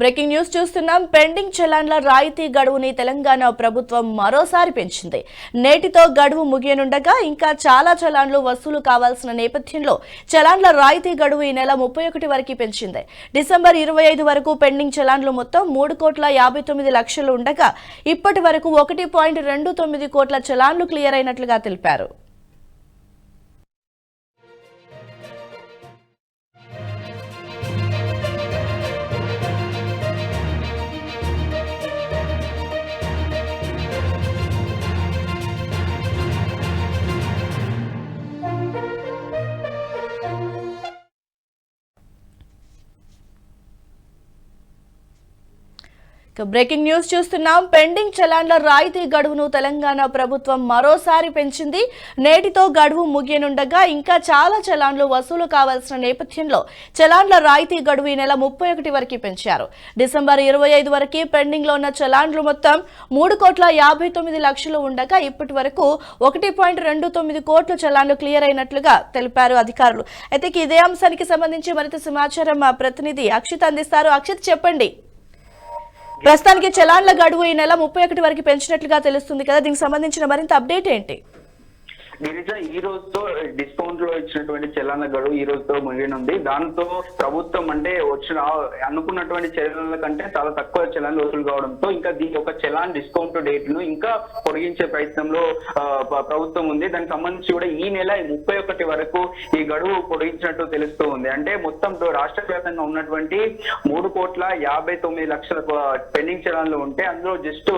Breaking news చూస్తున్నాం. Pending చలాన్ల రాయితీ గడువుని తెలంగాణ ప్రభుత్వం మరోసారి పెంచింది. నేటితో గడువు ముగియనుండగా ఇంకా చాలా చలాన్లు వసూలు కావాల్సిన నేపథ్యంలో చలాన్ల రాయితీ గడువు ఈ నెల 31 వరకు పెంచింది. డిసెంబర్ 25 వరకు పెండింగ్ చలాన్లు మొత్తం 3,59 లక్షలు ఉండగా ఇప్పటి వరకు 1.29 కోట్ల చలాన్లు క్లియర్ అయినట్లుగా తెలిపారు. బ్రేకింగ్ న్యూస్ చూస్తున్నాం. పెండింగ్ చలాన్ల రాయితీ గడువును తెలంగాణ ప్రభుత్వం మరోసారి పెంచింది. నేటితో గడువు ముగియనుండగా ఇంకా చాలా చలాన్లు వసూలు కావాల్సిన నేపథ్యంలో చలాన్ల రాయితీ గడువు ఈ నెల 31 వరకు పెంచారు. డిసెంబర్ 25 వరకు పెండింగ్ లో ఉన్న చలాన్లు మొత్తం 3,59 లక్షలు ఉండగా ఇప్పటి వరకు 1.29 కోట్ల చలాన్లు క్లియర్ అయినట్లుగా తెలిపారు అధికారులు. అయితే ఇదే అంశానికి సంబంధించి మరింత సమాచారం మా ప్రతినిధి అక్షిత్ అందిస్తారు. అక్షిత్, చెప్పండి. ప్రస్తుతానికి చలాన్ల గడువు ఈ నెల 31 వరకు పెంచినట్లుగా తెలుస్తుంది కదా, దీనికి సంబంధించిన మరింత అప్డేట్ ఏంటి? గిరిజ, ఈ రోజుతో డిస్కౌంట్ లో ఇచ్చినటువంటి చలాన్ల గడువు ఈ రోజుతో ముగియనుంది. దాంతో ప్రభుత్వం అంటే అనుకున్నటువంటి చలాన్ల కంటే చాలా తక్కువ చలాన్లు వసూలు కావడంతో ఇంకా దీని ఒక చలాన్ డిస్కౌంట్ డేట్ ను ఇంకా పొడిగించే ప్రయత్నంలో ప్రభుత్వం ఉంది. దానికి సంబంధించి కూడా ఈ నెల 31 వరకు ఈ గడువు పొడిగించినట్టు తెలుస్తూ ఉంది. అంటే మొత్తం రాష్ట్ర వ్యాప్తంగా ఉన్నటువంటి 3,59 లక్షల పెండింగ్ చలాన్లు ఉంటే అందులో జస్ట్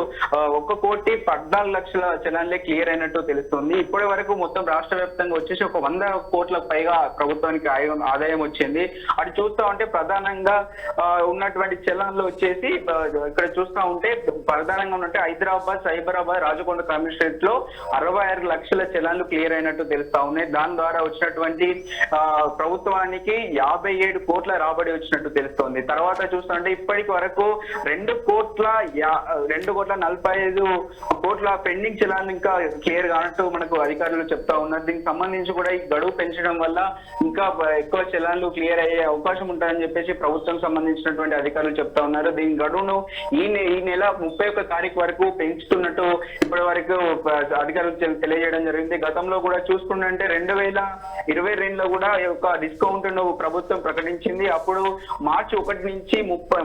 1,14 లక్షల చలాన్లే క్లియర్ అయినట్టు తెలుస్తుంది. ఇప్పటి వరకు మొత్తం రాష్ట్ర వ్యాప్తంగా వచ్చేసి 100 కోట్లకు పైగా ప్రభుత్వానికి ఆదాయం వచ్చింది. అటు చూస్తా ఉంటే ప్రధానంగా ఉన్నటువంటి చలాన్లు వచ్చేసి ఇక్కడ చూస్తా ఉంటే ప్రధానంగా ఉన్నట్టు హైదరాబాద్, సైబరాబాద్, రాజకొండ కమిషనరేట్ లో 66 లక్షల చలాన్లు క్లియర్ అయినట్టు తెలుస్తా ఉన్నాయి. దాని ద్వారా వచ్చినటువంటి ప్రభుత్వానికి 57 కోట్ల రాబడి వచ్చినట్టు తెలుస్తోంది. తర్వాత చూస్తా ఉంటే ఇప్పటికి వరకు 2,45 కోట్ల పెండింగ్ చలాన్లు ఇంకా క్లియర్ కానట్టు మనకు అధికారులు చెప్తా ఉన్నారు. దీనికి సంబంధించి కూడా ఈ గడువు పెంచడం వల్ల ఇంకా ఎక్కువ చలాన్లు క్లియర్ అయ్యే అవకాశం ఉంటుందని చెప్పేసి ప్రభుత్వం సంబంధించినటువంటి అధికారులు చెప్తా ఉన్నారు. దీని గడువును ఈ నెల 31 తారీఖు వరకు పెంచుతున్నట్టు ఇప్పటి వరకు అధికారులు తెలియజేయడం జరిగింది. గతంలో కూడా చూసుకుంటే 2022లో కూడా ఒక డిస్కౌంట్ ను ప్రభుత్వం ప్రకటించింది. అప్పుడు మార్చి 1 నుంచి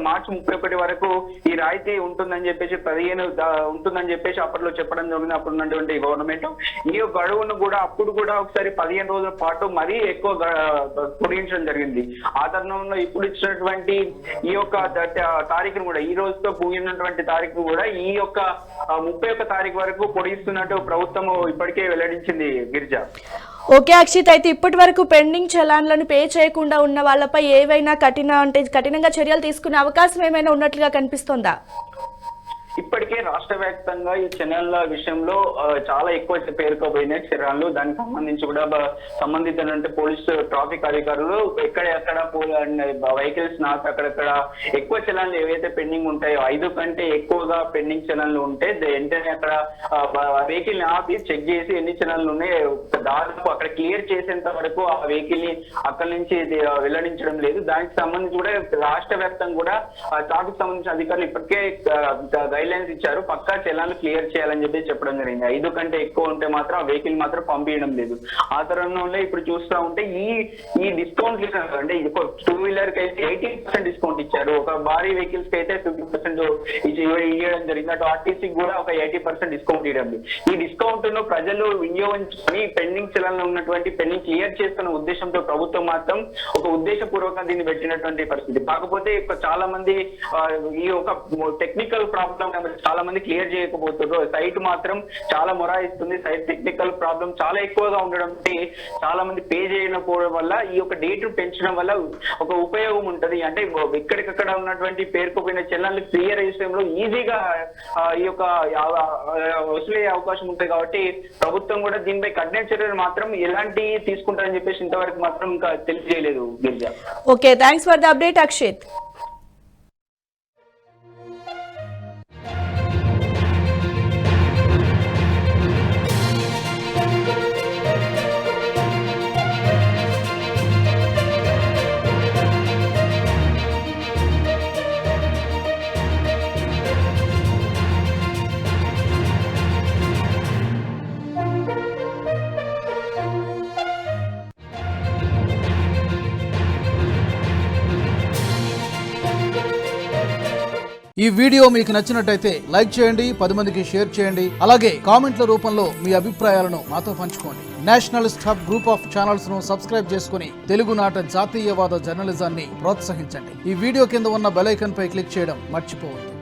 మార్చి 31 వరకు ఈ రాయితీ ఉంటుందని చెప్పేసి 15 ఉంటుందని చెప్పేసి అప్పట్లో చెప్పడం జరిగింది. అప్పుడు ఉన్నటువంటి గవర్నమెంట్ ఈ గడువును కూడా అప్పుడు కూడా ఒకసారి 15 రోజుల పాటు మరీ ఎక్కువ పొడిగించడం జరిగింది. ఆ తరుణంలో ఇప్పుడు ఇచ్చినటువంటి ఈ యొక్క తారీఖును కూడా ఈ రోజుతో ముగినటువంటి తారీఖు కూడా ఈ యొక్క 31 తారీఖు వరకు పొడిగిస్తున్నట్టు ప్రభుత్వం ఇప్పటికే వెల్లడించింది. గిరిజ, ఓకే అక్షిత్, అయితే ఇప్పటి వరకు పెండింగ్ చలాన్లను పే చేయకుండా ఉన్న వాళ్ళపై ఏవైనా కఠినంగా చర్యలు తీసుకునే అవకాశం ఏమైనా ఉన్నట్లుగా కనిపిస్తోందా? ఇప్పటికే రాష్ట్ర వ్యాప్తంగా ఈ చలాన్ల విషయంలో చాలా ఎక్కువ పేరుకోబోయినాయి చలాన్లు. దానికి సంబంధించి కూడా సంబంధిత పోలీసు ట్రాఫిక్ అధికారులు ఎక్కడెక్కడ వెహికల్స్ అక్కడక్కడ ఎక్కువ చలాన్లు ఏవైతే పెండింగ్ ఉంటాయో 5 కంటే ఎక్కువగా పెండింగ్ చలాన్లు ఉంటే వెంటనే అక్కడ వెహికల్ ని ఆపి చెక్ చేసి ఎన్ని చలాన్లు ఉన్నాయి దాదాపు అక్కడ క్లియర్ చేసేంత వరకు ఆ వెహికల్ ని అక్కడి నుంచి వెల్లడించడం లేదు. దానికి సంబంధించి కూడా రాష్ట్ర వ్యాప్తంగా కూడా ట్రాఫిక్ సంబంధించిన అధికారులు ఇప్పటికే గైడ్లైన్స్ ఇచ్చారు. పక్కా చలాన్లు క్లియర్ చేయాలని చెప్పి చెప్పడం జరిగింది. 5 కంటే ఎక్కువ ఉంటే మాత్రం ఆ వెహికల్ మాత్రం పంపించడం లేదు. ఆ తరుణంలో ఇప్పుడు చూస్తా ఉంటే ఈ డిస్కౌంట్ అంటే 2 వీలర్ కి అయితే 80% డిస్కౌంట్ ఇచ్చారు. ఒక భారీ వెహికల్స్ కి అయితే 50% ఇవ్వడం జరిగింది. అటు ఆర్టీసీ కూడా ఒక 80% డిస్కౌంట్ ఇవ్వడం. ఈ డిస్కౌంట్ ను ప్రజలు వినియోగించుకొని పెండింగ్ చలాన్లు ఉన్నటువంటి పెండింగ్ క్లియర్ చేస్తున్న ఉద్దేశంతో ప్రభుత్వం మాత్రం ఒక ఉద్దేశపూర్వకంగా దీన్ని పెట్టినటువంటి పరిస్థితి. కాకపోతే చాలా మంది ఈ ఒక టెక్నికల్ ప్రాబ్లం చాలా మంది క్లియర్ చేయకపోతున్నారు. సైట్ మాత్రం చాలా మొరాయిస్తుంది. సైట్ టెక్నికల్ ప్రాబ్లం చాలా ఎక్కువగా ఉండడంతో చాలా మంది పే చేయకపోవడం వల్ల ఈ యొక్క డేట్ పెంచడం వల్ల ఒక ఉపయోగం ఉంటది. అంటే ఎక్కడికక్కడ ఉన్నటువంటి పేరుకుపోయిన చలాన్లు క్లియర్ విషయంలో ఈజీగా ఈ యొక్క వసూలయ్యే అవకాశం ఉంటుంది. కాబట్టి ప్రభుత్వం కూడా దీనిపై కఠిన చర్యలు మాత్రం ఎలాంటి తీసుకుంటారని చెప్పేసి ఇంతవరకు మాత్రం ఇంకా తెలియజేయలేదు. Girija, okay, thanks for the update Akshit. ఈ వీడియో మీకు నచ్చినట్టయితే లైక్ చేయండి, 10 మందికి షేర్ చేయండి. అలాగే కామెంట్ల రూపంలో మీ అభిప్రాయాలను మాతో పంచుకోండి. Nationalist hub group of channels ను సబ్స్క్రైబ్ చేసుకుని తెలుగునాట జాతీయవాద జర్నలిజాన్ని ప్రోత్సహించండి. ఈ వీడియో కింద ఉన్న బెల్ ఐకాన్ పై క్లిక్ చేయడం మర్చిపోవద్దు.